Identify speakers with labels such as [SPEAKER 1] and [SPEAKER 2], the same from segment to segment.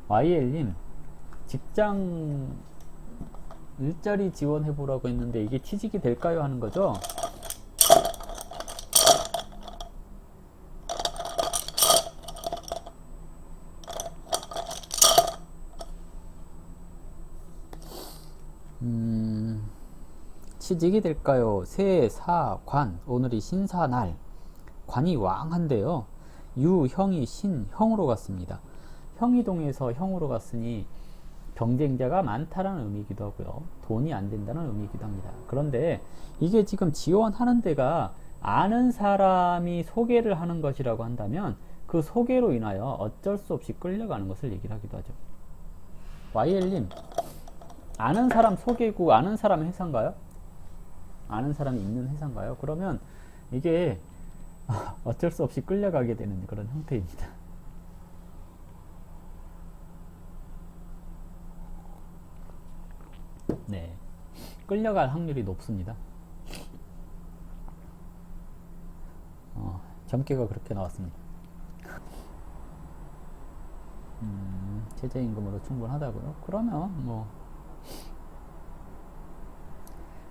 [SPEAKER 1] YL님, 직장 일자리 지원해보라고 했는데 이게 취직이 될까요? 하는 거죠? 취직이 될까요? 세, 사, 관. 오늘이 신사날. 관이 왕한데요. 유, 형이 신, 형으로 갔습니다. 형이동에서 형으로 갔으니 경쟁자가 많다라는 의미이기도 하고요. 돈이 안 된다는 의미이기도 합니다. 그런데 이게 지금 지원하는 데가 아는 사람이 소개를 하는 것이라고 한다면 그 소개로 인하여 어쩔 수 없이 끌려가는 것을 얘기를 하기도 하죠. YL님, 아는 사람 소개고 아는 사람 회사인가요? 아는 사람이 있는 회사인가요? 그러면 이게 어쩔 수 없이 끌려가게 되는 그런 형태입니다. 네, 끌려갈 확률이 높습니다. 점괘가 그렇게 나왔습니다. 최저임금으로 충분하다고요? 그러면 뭐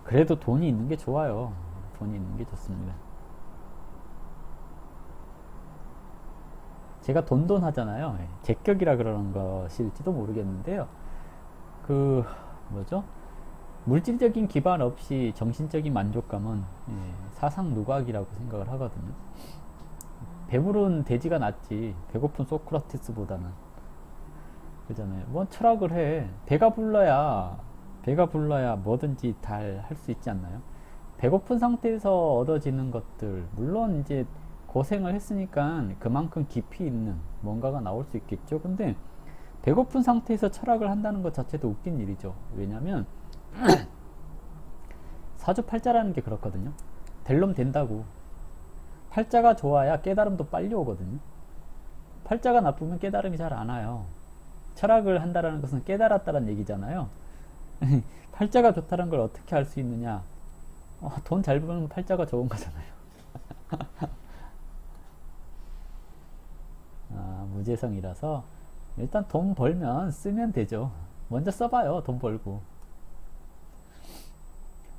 [SPEAKER 1] 그래도 돈이 있는 게 좋아요. 돈이 있는 게 좋습니다. 제가 돈돈 하잖아요. 제격이라 그러는 것일지도 모르겠는데요. 그 뭐죠? 물질적인 기반 없이 정신적인 만족감은 사상 누각이라고 생각을 하거든요. 배부른 돼지가 낫지 배고픈 소크라테스보다는. 그잖아요. 뭔 철학을 해. 배가 불러야 뭐든지 다 할 수 있지 않나요? 배고픈 상태에서 얻어지는 것들, 물론 이제 고생을 했으니까 그만큼 깊이 있는 뭔가가 나올 수 있겠죠. 근데 배고픈 상태에서 철학을 한다는 것 자체도 웃긴 일이죠. 왜냐면 사주팔자라는 게 그렇거든요. 될 놈 된다고. 팔자가 좋아야 깨달음도 빨리 오거든요. 팔자가 나쁘면 깨달음이 잘 안 와요. 철학을 한다는 것은 깨달았다는 얘기잖아요. 팔자가 좋다는 걸 어떻게 알 수 있느냐? 돈 잘 버는 팔자가 좋은 거잖아요. 무재성이라서 일단 돈 벌면 쓰면 되죠. 먼저 써봐요. 돈 벌고.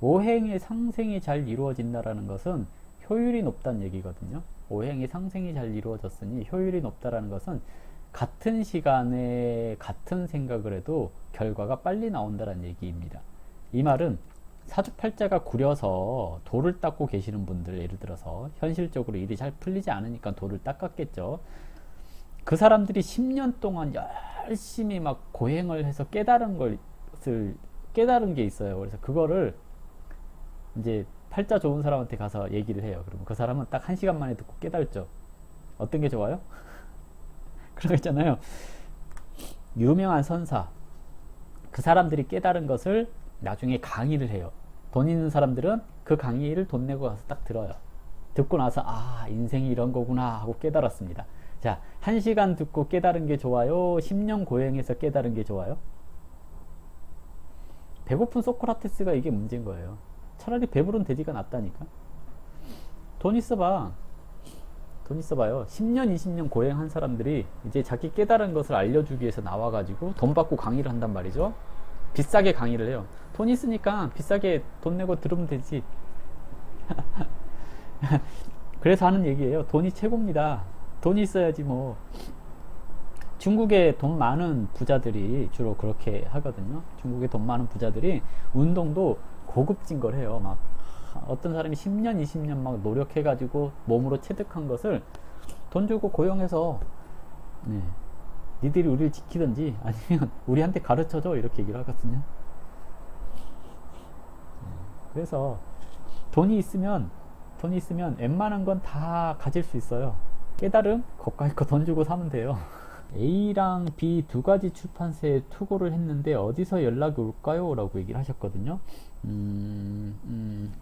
[SPEAKER 1] 오행의 상생이 잘 이루어진다라는 것은 효율이 높다는 얘기거든요. 오행의 상생이 잘 이루어졌으니 효율이 높다라는 것은 같은 시간에 같은 생각을 해도 결과가 빨리 나온다는 얘기입니다. 이 말은 사주팔자가 구려서 돌을 닦고 계시는 분들, 예를 들어서 현실적으로 일이 잘 풀리지 않으니까 돌을 닦았겠죠. 그 사람들이 10년 동안 열심히 막 고행을 해서 깨달은 게 있어요. 그래서 그거를 이제 팔자 좋은 사람한테 가서 얘기를 해요. 그러면 그 사람은 딱 1시간 만에 듣고 깨달죠. 어떤 게 좋아요? 그런 거 있잖아요. 유명한 선사, 그 사람들이 깨달은 것을 나중에 강의를 해요. 돈 있는 사람들은 그 강의를 돈 내고 가서 딱 들어요. 듣고 나서 인생이 이런 거구나 하고 깨달았습니다. 자, 1시간 듣고 깨달은 게 좋아요? 10년 고행해서 깨달은 게 좋아요? 배고픈 소크라테스가 이게 문제인 거예요. 차라리 배부른 돼지가 낫다니까. 돈 있어봐요. 10년, 20년 고행한 사람들이 이제 자기 깨달은 것을 알려주기 위해서 나와가지고 돈 받고 강의를 한단 말이죠. 비싸게 강의를 해요. 돈 있으니까 비싸게 돈 내고 들으면 되지. 그래서 하는 얘기예요. 돈이 최고입니다. 돈이 있어야지 뭐. 중국의 돈 많은 부자들이 주로 그렇게 하거든요. 중국의 돈 많은 부자들이 운동도 고급진 걸 해요. 막 어떤 사람이 10년, 20년 막 노력해가지고 몸으로 체득한 것을 돈 주고 고용해서 니들이 우리를 지키든지 아니면 우리한테 가르쳐줘 이렇게 얘기를 하거든요. 그래서 돈이 있으면 웬만한 건 다 가질 수 있어요. 깨달음 거기까지 거 돈 주고 사면 돼요. A랑 B 두 가지 출판사에 투고를 했는데 어디서 연락이 올까요? 라고 얘기를 하셨거든요.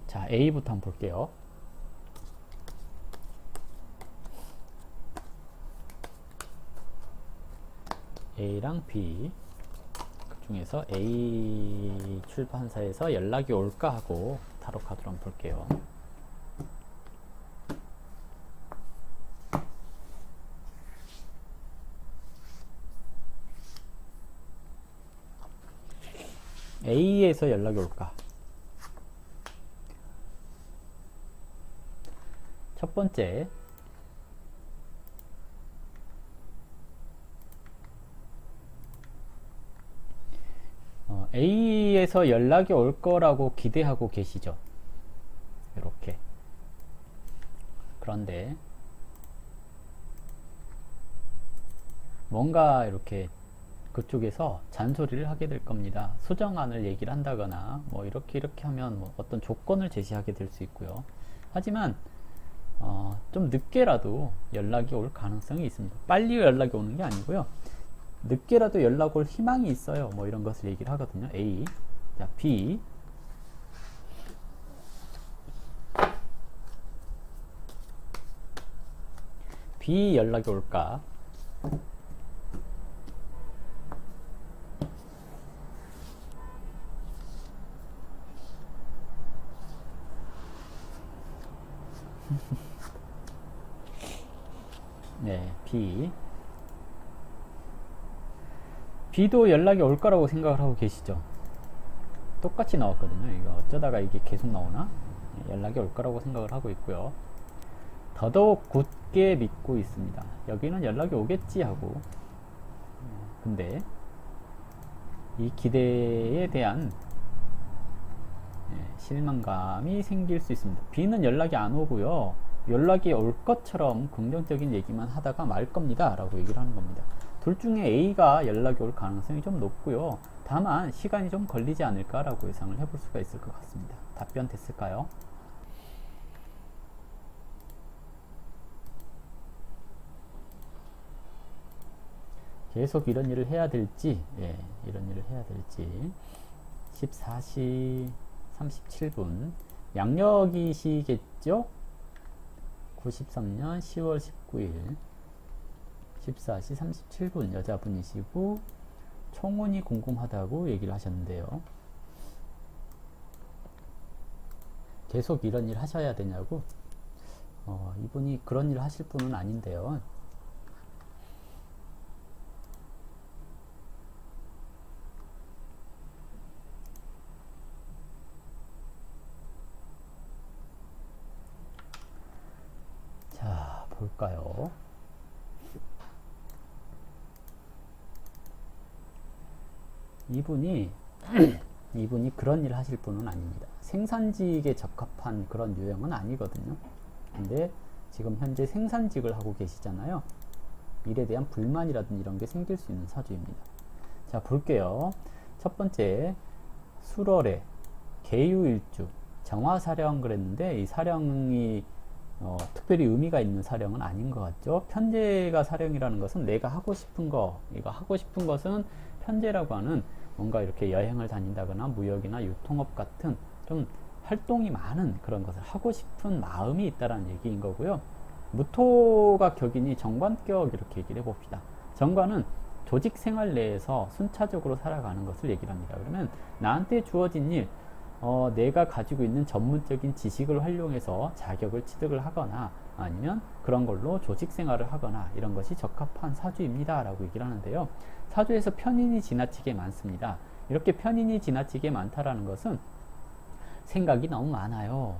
[SPEAKER 1] 자, A부터 한번 볼게요. A랑 B 그 중에서 A 출판사에서 연락이 올까 하고 타로 카드로 한번 볼게요. A에서 연락이 올까? 첫 번째, A에서 연락이 올 거라고 기대하고 계시죠? 이렇게. 그런데 뭔가 이렇게 그쪽에서 잔소리를 하게 될 겁니다. 수정안을 얘기를 한다거나 뭐 이렇게 하면 뭐 어떤 조건을 제시하게 될 수 있고요. 하지만 좀 늦게라도 연락이 올 가능성이 있습니다. 빨리 연락이 오는 게 아니고요. 늦게라도 연락 올 희망이 있어요. 뭐 이런 것을 얘기를 하거든요. A. 자, B. B 연락이 올까? 네, B. B도 연락이 올 거라고 생각을 하고 계시죠? 똑같이 나왔거든요. 이거 어쩌다가 이게 계속 나오나? 연락이 올 거라고 생각을 하고 있고요. 더더욱 굳게 믿고 있습니다. 여기는 연락이 오겠지 하고. 근데 이 기대에 대한 실망감이 생길 수 있습니다. B는 연락이 안 오고요. 연락이 올 것처럼 긍정적인 얘기만 하다가 말 겁니다. 라고 얘기를 하는 겁니다. 둘 중에 A가 연락이 올 가능성이 좀 높고요. 다만 시간이 좀 걸리지 않을까라고 예상을 해볼 수가 있을 것 같습니다. 답변 됐을까요? 계속 이런 일을 해야 될지, 이런 일을 해야 될지. 14시 37분. 양력이시겠죠? 93년 10월 19일 14시 37분 여자분이시고 총운이 궁금하다고 얘기를 하셨는데요. 계속 이런 일 하셔야 되냐고? 이분이 그런 일 하실 분은 아닌데요. 자, 볼까요? 이분이 그런 일 하실 분은 아닙니다. 생산직에 적합한 그런 유형은 아니거든요. 근데 지금 현재 생산직을 하고 계시잖아요. 일에 대한 불만이라든지 이런 게 생길 수 있는 사주입니다. 자, 볼게요. 첫 번째, 수월에 계유일주 정화사령 그랬는데 이 사령이 특별히 의미가 있는 사령은 아닌 것 같죠. 편제가 사령이라는 것은 내가 하고 싶은 거, 이거 하고 싶은 것은 편제라고 하는 뭔가 이렇게 여행을 다닌다거나 무역이나 유통업 같은 좀 활동이 많은 그런 것을 하고 싶은 마음이 있다라는 얘기인 거고요. 무토가 격이니 정관격 이렇게 얘기를 해봅시다. 정관은 조직 생활 내에서 순차적으로 살아가는 것을 얘기를 합니다. 그러면 나한테 주어진 일, 내가 가지고 있는 전문적인 지식을 활용해서 자격을 취득을 하거나 아니면 그런 걸로 조직 생활을 하거나 이런 것이 적합한 사주입니다 라고 얘기를 하는데요. 사주에서 편인이 지나치게 많습니다. 이렇게 편인이 지나치게 많다라는 것은 생각이 너무 많아요.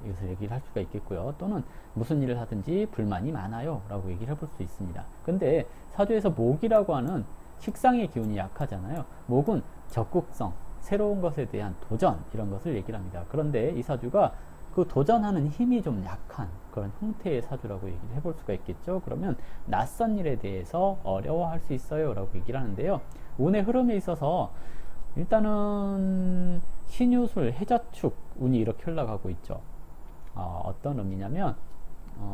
[SPEAKER 1] 이것을 얘기를 할 수가 있겠고요. 또는 무슨 일을 하든지 불만이 많아요 라고 얘기를 해볼 수 있습니다. 근데 사주에서 목이라고 하는 식상의 기운이 약하잖아요. 목은 적극성, 새로운 것에 대한 도전 이런 것을 얘기를 합니다. 그런데 이 사주가 그 도전하는 힘이 좀 약한 그런 형태의 사주라고 얘기를 해볼 수가 있겠죠. 그러면 낯선 일에 대해서 어려워할 수 있어요 라고 얘기를 하는데요. 운의 흐름에 있어서 일단은 신유술, 해자축 운이 이렇게 흘러가고 있죠. 어떤 의미냐면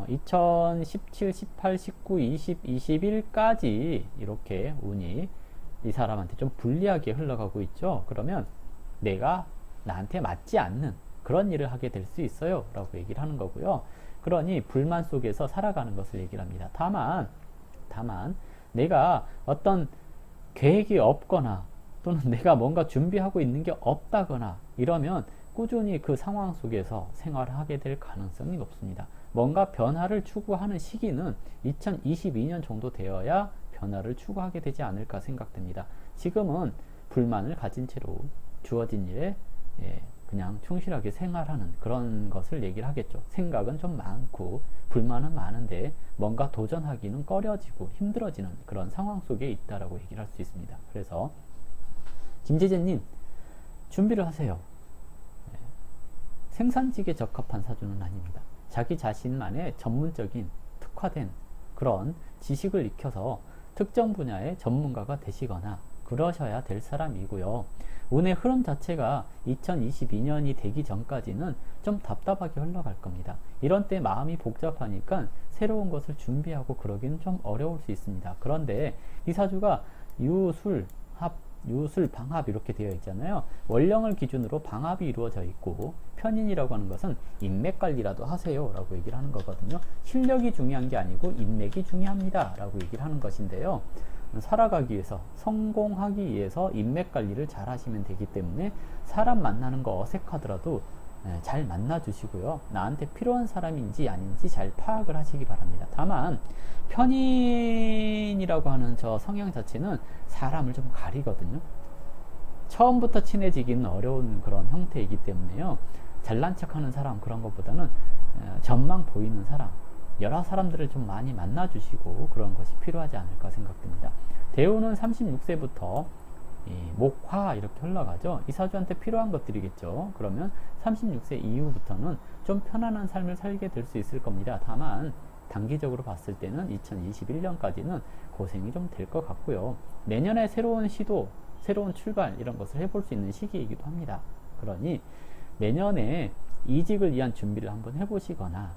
[SPEAKER 1] 2017, 18, 19, 20, 21까지 이렇게 운이 이 사람한테 좀 불리하게 흘러가고 있죠. 그러면 내가 나한테 맞지 않는 그런 일을 하게 될 수 있어요 라고 얘기를 하는 거고요. 그러니 불만 속에서 살아가는 것을 얘기를 합니다. 다만 내가 어떤 계획이 없거나 또는 내가 뭔가 준비하고 있는 게 없다거나 이러면 꾸준히 그 상황 속에서 생활을 하게 될 가능성이 높습니다. 뭔가 변화를 추구하는 시기는 2022년 정도 되어야 변화를 추구하게 되지 않을까 생각됩니다. 지금은 불만을 가진 채로 주어진 일에 그냥 충실하게 생활하는 그런 것을 얘기를 하겠죠. 생각은 좀 많고 불만은 많은데 뭔가 도전하기는 꺼려지고 힘들어지는 그런 상황 속에 있다라고 얘기를 할 수 있습니다. 그래서 김재재님 준비를 하세요. 생산직에 적합한 사주는 아닙니다. 자기 자신만의 전문적인 특화된 그런 지식을 익혀서 특정 분야의 전문가가 되시거나 그러셔야 될 사람이고요. 운의 흐름 자체가 2022년이 되기 전까지는 좀 답답하게 흘러갈 겁니다. 이런 때 마음이 복잡하니까 새로운 것을 준비하고 그러기는 좀 어려울 수 있습니다. 그런데 이 사주가 유술, 합, 유술, 방합 이렇게 되어 있잖아요. 원령을 기준으로 방합이 이루어져 있고 편인이라고 하는 것은 인맥 관리라도 하세요 라고 얘기를 하는 거거든요. 실력이 중요한 게 아니고 인맥이 중요합니다 라고 얘기를 하는 것인데요. 살아가기 위해서 성공하기 위해서 인맥 관리를 잘 하시면 되기 때문에 사람 만나는 거 어색하더라도 잘 만나 주시고요. 나한테 필요한 사람인지 아닌지 잘 파악을 하시기 바랍니다. 다만 편인이라고 하는 저 성향 자체는 사람을 좀 가리거든요. 처음부터 친해지기는 어려운 그런 형태이기 때문에요. 잘난 척하는 사람 그런 것보다는 전망 보이는 사람, 여러 사람들을 좀 많이 만나주시고 그런 것이 필요하지 않을까 생각됩니다. 대우는 36세부터 목화 이렇게 흘러가죠. 이 사주한테 필요한 것들이겠죠. 그러면 36세 이후부터는 좀 편안한 삶을 살게 될 수 있을 겁니다. 다만 단기적으로 봤을 때는 2021년까지는 고생이 좀 될 것 같고요. 내년에 새로운 시도, 새로운 출발 이런 것을 해볼 수 있는 시기이기도 합니다. 그러니 내년에 이직을 위한 준비를 한번 해보시거나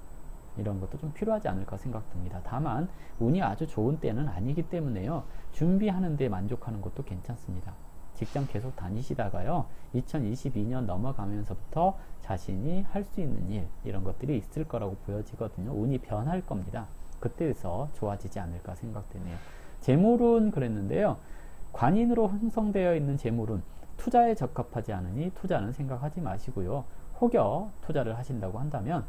[SPEAKER 1] 이런 것도 좀 필요하지 않을까 생각됩니다. 다만 운이 아주 좋은 때는 아니기 때문에요. 준비하는 데 만족하는 것도 괜찮습니다. 직장 계속 다니시다가요. 2022년 넘어가면서부터 자신이 할 수 있는 일 이런 것들이 있을 거라고 보여지거든요. 운이 변할 겁니다. 그때에서 좋아지지 않을까 생각되네요. 재물은 그랬는데요. 관인으로 형성되어 있는 재물은 투자에 적합하지 않으니 투자는 생각하지 마시고요. 혹여 투자를 하신다고 한다면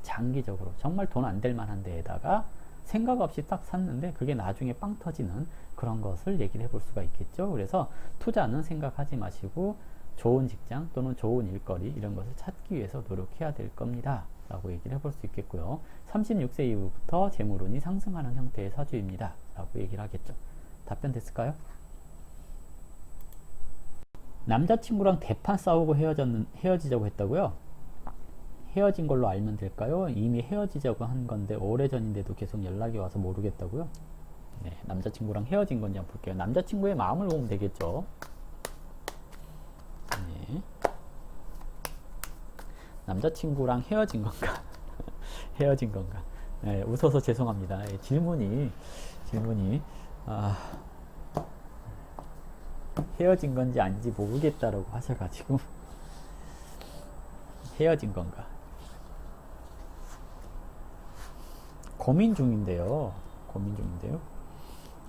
[SPEAKER 1] 장기적으로 정말 돈 안 될 만한 데에다가 생각 없이 딱 샀는데 그게 나중에 빵 터지는 그런 것을 얘기를 해볼 수가 있겠죠. 그래서 투자는 생각하지 마시고 좋은 직장 또는 좋은 일거리 이런 것을 찾기 위해서 노력해야 될 겁니다 라고 얘기를 해볼 수 있겠고요. 36세 이후부터 재물운이 상승하는 형태의 사주입니다 라고 얘기를 하겠죠. 답변 됐을까요? 남자친구랑 대판 싸우고 헤어지자고 했다고요? 헤어진 걸로 알면 될까요? 이미 헤어지자고 한 건데 오래전인데도 계속 연락이 와서 모르겠다고요? 네, 남자친구랑 헤어진 건지 한번 볼게요. 남자친구의 마음을 보면 되겠죠. 네. 남자친구랑 헤어진 건가? 헤어진 건가? 네, 웃어서 죄송합니다. 네, 질문이 헤어진 건지 아닌지 모르겠다라고 하셔가지고 헤어진 건가? 고민 중인데요.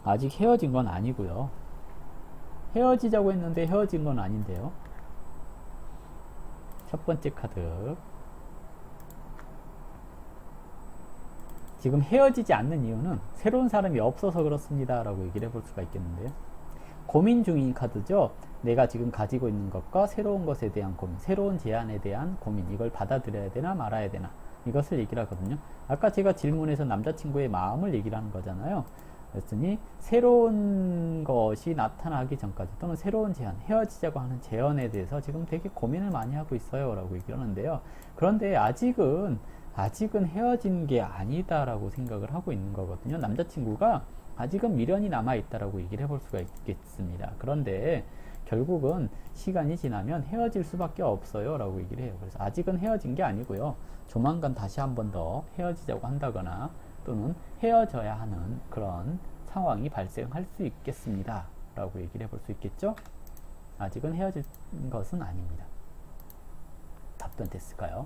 [SPEAKER 1] 아직 헤어진 건 아니고요. 헤어지자고 했는데 헤어진 건 아닌데요. 첫 번째 카드. 지금 헤어지지 않는 이유는 새로운 사람이 없어서 그렇습니다 라고 얘기를 해볼 수가 있겠는데요. 고민 중인 카드죠. 내가 지금 가지고 있는 것과 새로운 것에 대한 고민, 새로운 제안에 대한 고민, 이걸 받아들여야 되나 말아야 되나, 이것을 얘기를 하거든요. 아까 제가 질문에서 남자친구의 마음을 얘기를 하는 거잖아요. 그랬더니 새로운 것이 나타나기 전까지 또는 새로운 제안, 헤어지자고 하는 제안에 대해서 지금 되게 고민을 많이 하고 있어요 라고 얘기를 하는데요. 그런데 아직은 헤어진 게 아니다라고 생각을 하고 있는 거거든요. 남자친구가 아직은 미련이 남아있다라고 얘기를 해볼 수가 있겠습니다. 그런데 결국은 시간이 지나면 헤어질 수밖에 없어요 라고 얘기를 해요. 그래서 아직은 헤어진 게 아니고요. 조만간 다시 한 번 더 헤어지자고 한다거나 또는 헤어져야 하는 그런 상황이 발생할 수 있겠습니다 라고 얘기를 해볼 수 있겠죠. 아직은 헤어진 것은 아닙니다. 답변 됐을까요?